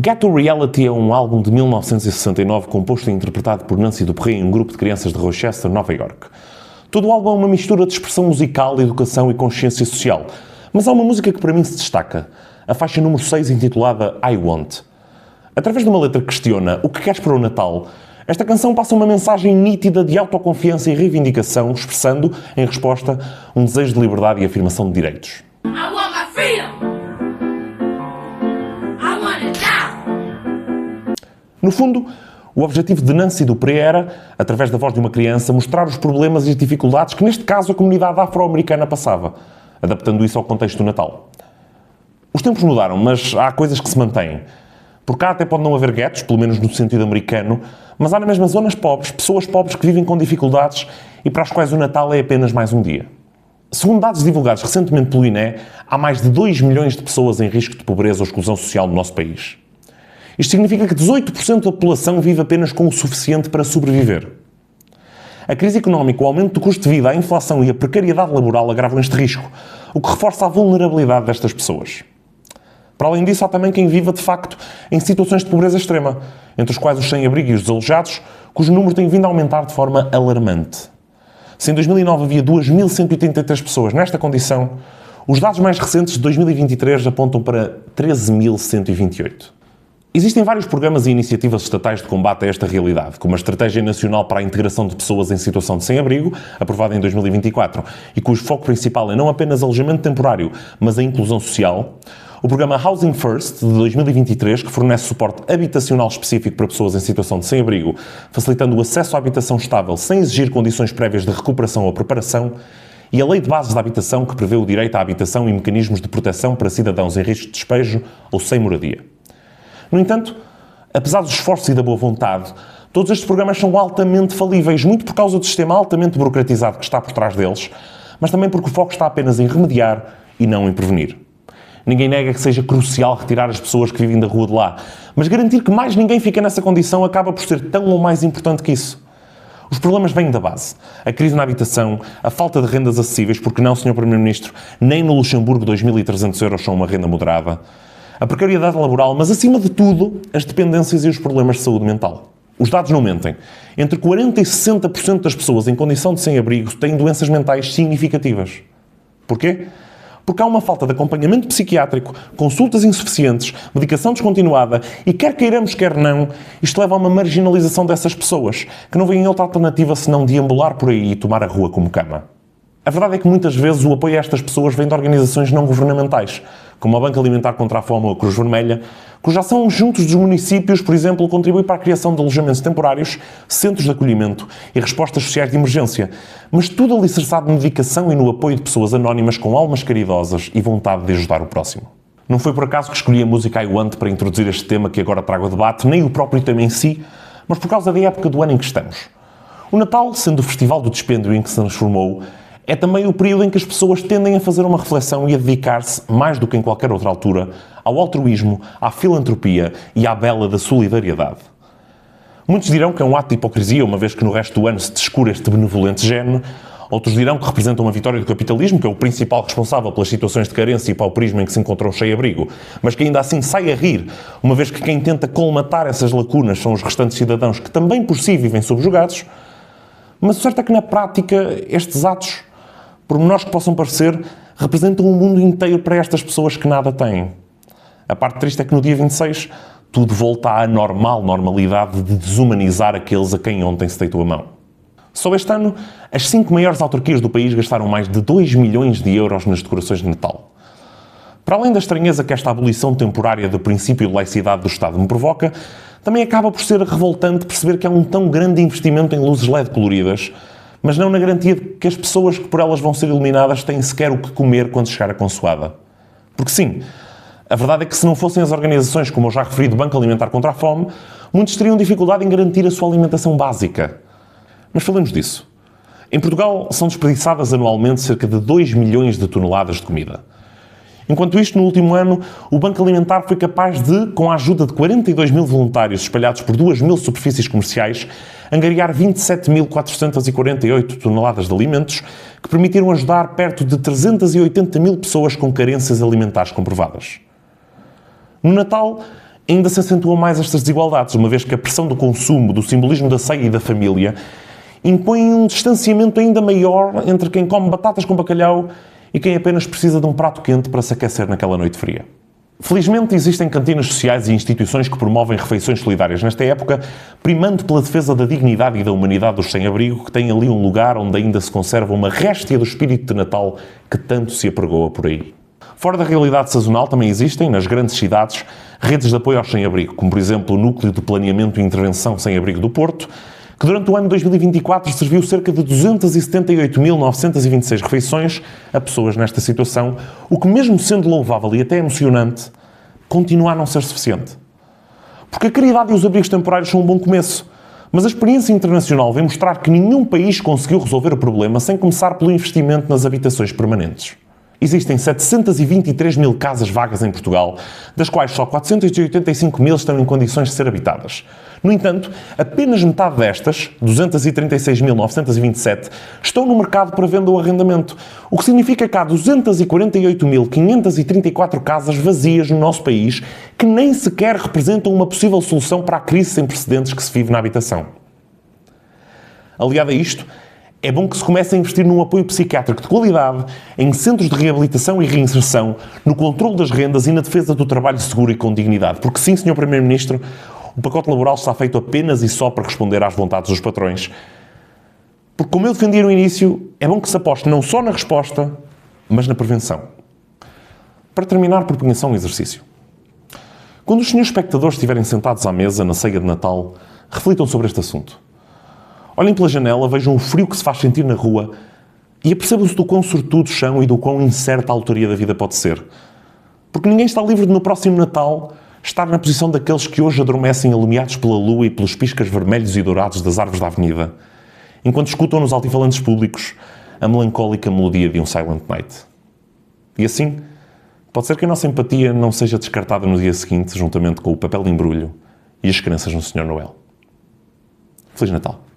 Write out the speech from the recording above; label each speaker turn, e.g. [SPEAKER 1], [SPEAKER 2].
[SPEAKER 1] Ghetto Reality é um álbum de 1969 composto e interpretado por Nancy Dupré em um grupo de crianças de Rochester, Nova York. Todo o álbum é uma mistura de expressão musical, educação e consciência social, mas há uma música que para mim se destaca, a faixa número 6 intitulada I Want. Através de uma letra que questiona o que queres para o Natal, esta canção passa uma mensagem nítida de autoconfiança e reivindicação, expressando, em resposta, um desejo de liberdade e afirmação de direitos.
[SPEAKER 2] I want my freedom. I want it now.
[SPEAKER 1] No fundo, o objetivo de Nancy Dupré era, através da voz de uma criança, mostrar os problemas e as dificuldades que, neste caso, a comunidade afro-americana passava, adaptando isso ao contexto do Natal. Os tempos mudaram, mas há coisas que se mantêm. Por cá até pode não haver guetos, pelo menos no sentido americano, mas há na mesma zonas pobres, pessoas pobres que vivem com dificuldades e para as quais o Natal é apenas mais um dia. Segundo dados divulgados recentemente pelo INE, há mais de 2 milhões de pessoas em risco de pobreza ou exclusão social no nosso país. Isto significa que 18% da população vive apenas com o suficiente para sobreviver. A crise económica, o aumento do custo de vida, a inflação e a precariedade laboral agravam este risco, o que reforça a vulnerabilidade destas pessoas. Para além disso, há também quem viva, de facto, em situações de pobreza extrema, entre os quais os sem-abrigo e os desalojados, cujo número tem vindo a aumentar de forma alarmante. Se em 2009 havia 2.183 pessoas nesta condição, os dados mais recentes de 2023 apontam para 13.128. Existem vários programas e iniciativas estatais de combate a esta realidade, como a Estratégia Nacional para a Integração de Pessoas em Situação de Sem-Abrigo, aprovada em 2024, e cujo foco principal é não apenas alojamento temporário, mas a inclusão social. O programa Housing First, de 2023, que fornece suporte habitacional específico para pessoas em situação de sem-abrigo, facilitando o acesso à habitação estável sem exigir condições prévias de recuperação ou preparação, e a Lei de Bases da Habitação, que prevê o direito à habitação e mecanismos de proteção para cidadãos em risco de despejo ou sem moradia. No entanto, apesar dos esforços e da boa vontade, todos estes programas são altamente falíveis, muito por causa do sistema altamente burocratizado que está por trás deles, mas também porque o foco está apenas em remediar e não em prevenir. Ninguém nega que seja crucial retirar as pessoas que vivem da rua de lá, mas garantir que mais ninguém fica nessa condição acaba por ser tão ou mais importante que isso. Os problemas vêm da base. A crise na habitação, a falta de rendas acessíveis, porque não, Sr. Primeiro-Ministro, nem no Luxemburgo 2.300 euros são uma renda moderada, a precariedade laboral, mas acima de tudo, as dependências e os problemas de saúde mental. Os dados não mentem. Entre 40% e 60% das pessoas em condição de sem-abrigo têm doenças mentais significativas. Porquê? Porque há uma falta de acompanhamento psiquiátrico, consultas insuficientes, medicação descontinuada e, quer queiramos, quer não, isto leva a uma marginalização dessas pessoas, que não veem outra alternativa senão deambular por aí e tomar a rua como cama. A verdade é que muitas vezes o apoio a estas pessoas vem de organizações não governamentais, como a Banco Alimentar contra a Fome ou a Cruz Vermelha, cuja ação juntos dos municípios, por exemplo, contribui para a criação de alojamentos temporários, centros de acolhimento e respostas sociais de emergência, mas tudo alicerçado na dedicação e no apoio de pessoas anónimas com almas caridosas e vontade de ajudar o próximo. Não foi por acaso que escolhi a música I Want para introduzir este tema que agora trago a debate, nem o próprio tema em si, mas por causa da época do ano em que estamos. O Natal, sendo o festival do dispêndio em que se transformou, é também o período em que as pessoas tendem a fazer uma reflexão e a dedicar-se, mais do que em qualquer outra altura, ao altruísmo, à filantropia e à bela da solidariedade. Muitos dirão que é um ato de hipocrisia, uma vez que no resto do ano se descura este benevolente gene. Outros dirão que representa uma vitória do capitalismo, que é o principal responsável pelas situações de carência e pauperismo em que se encontrou sem-abrigo, mas que ainda assim sai a rir, uma vez que quem tenta colmatar essas lacunas são os restantes cidadãos que também por si vivem subjugados. Mas o certo é que na prática estes atos, por menores que possam parecer, representam um mundo inteiro para estas pessoas que nada têm. A parte triste é que no dia 26 tudo volta à normalidade de desumanizar aqueles a quem ontem se deitou a mão. Só este ano, as 5 maiores autarquias do país gastaram mais de 2 milhões de euros nas decorações de Natal. Para além da estranheza que esta abolição temporária do princípio de laicidade do Estado me provoca, também acaba por ser revoltante perceber que há um tão grande investimento em luzes LED coloridas, mas não na garantia de que as pessoas que por elas vão ser iluminadas têm sequer o que comer quando chegar a consoada. Porque sim, a verdade é que se não fossem as organizações, como eu já referi, do Banco Alimentar contra a Fome, muitos teriam dificuldade em garantir a sua alimentação básica. Mas falemos disso. Em Portugal são desperdiçadas anualmente cerca de 2 milhões de toneladas de comida. Enquanto isto, no último ano, o Banco Alimentar foi capaz de, com a ajuda de 42 mil voluntários espalhados por 2 mil superfícies comerciais, angariar 27.448 toneladas de alimentos que permitiram ajudar perto de 380 mil pessoas com carências alimentares comprovadas. No Natal, ainda se acentuam mais estas desigualdades, uma vez que a pressão do consumo, do simbolismo da ceia e da família, impõe um distanciamento ainda maior entre quem come batatas com bacalhau e quem apenas precisa de um prato quente para se aquecer naquela noite fria. Felizmente existem cantinas sociais e instituições que promovem refeições solidárias nesta época, primando pela defesa da dignidade e da humanidade dos sem-abrigo, que têm ali um lugar onde ainda se conserva uma réstia do espírito de Natal que tanto se apregoa por aí. Fora da realidade sazonal também existem, nas grandes cidades, redes de apoio aos sem-abrigo, como por exemplo o Núcleo de Planeamento e Intervenção Sem-Abrigo do Porto, que durante o ano 2024 serviu cerca de 278.926 refeições a pessoas nesta situação, o que, mesmo sendo louvável e até emocionante, continua a não ser suficiente. Porque a caridade e os abrigos temporários são um bom começo, mas a experiência internacional vem mostrar que nenhum país conseguiu resolver o problema sem começar pelo investimento nas habitações permanentes. Existem 723 mil casas vagas em Portugal, das quais só 485 mil estão em condições de ser habitadas. No entanto, apenas metade destas, 236.927, estão no mercado para venda ou arrendamento, o que significa que há 248.534 casas vazias no nosso país que nem sequer representam uma possível solução para a crise sem precedentes que se vive na habitação. Aliado a isto, é bom que se comece a investir num apoio psiquiátrico de qualidade, em centros de reabilitação e reinserção, no controle das rendas e na defesa do trabalho seguro e com dignidade. Porque sim, Sr. Primeiro-Ministro, o pacote laboral está feito apenas e só para responder às vontades dos patrões. Porque, como eu defendi no início, é bom que se aposte não só na resposta, mas na prevenção. Para terminar, proponho só um exercício. Quando os senhores espectadores estiverem sentados à mesa na ceia de Natal, reflitam sobre este assunto. Olhem pela janela, vejam o frio que se faz sentir na rua e apercebam-se do quão sortudos são e do quão incerta a autoria da vida pode ser. Porque ninguém está livre de, no próximo Natal, estar na posição daqueles que hoje adormecem alumiados pela lua e pelos piscas vermelhos e dourados das árvores da avenida, enquanto escutam nos altifalantes públicos a melancólica melodia de um Silent Night. E assim, pode ser que a nossa empatia não seja descartada no dia seguinte, juntamente com o papel de embrulho e as crenças no Sr. Noel. Feliz Natal.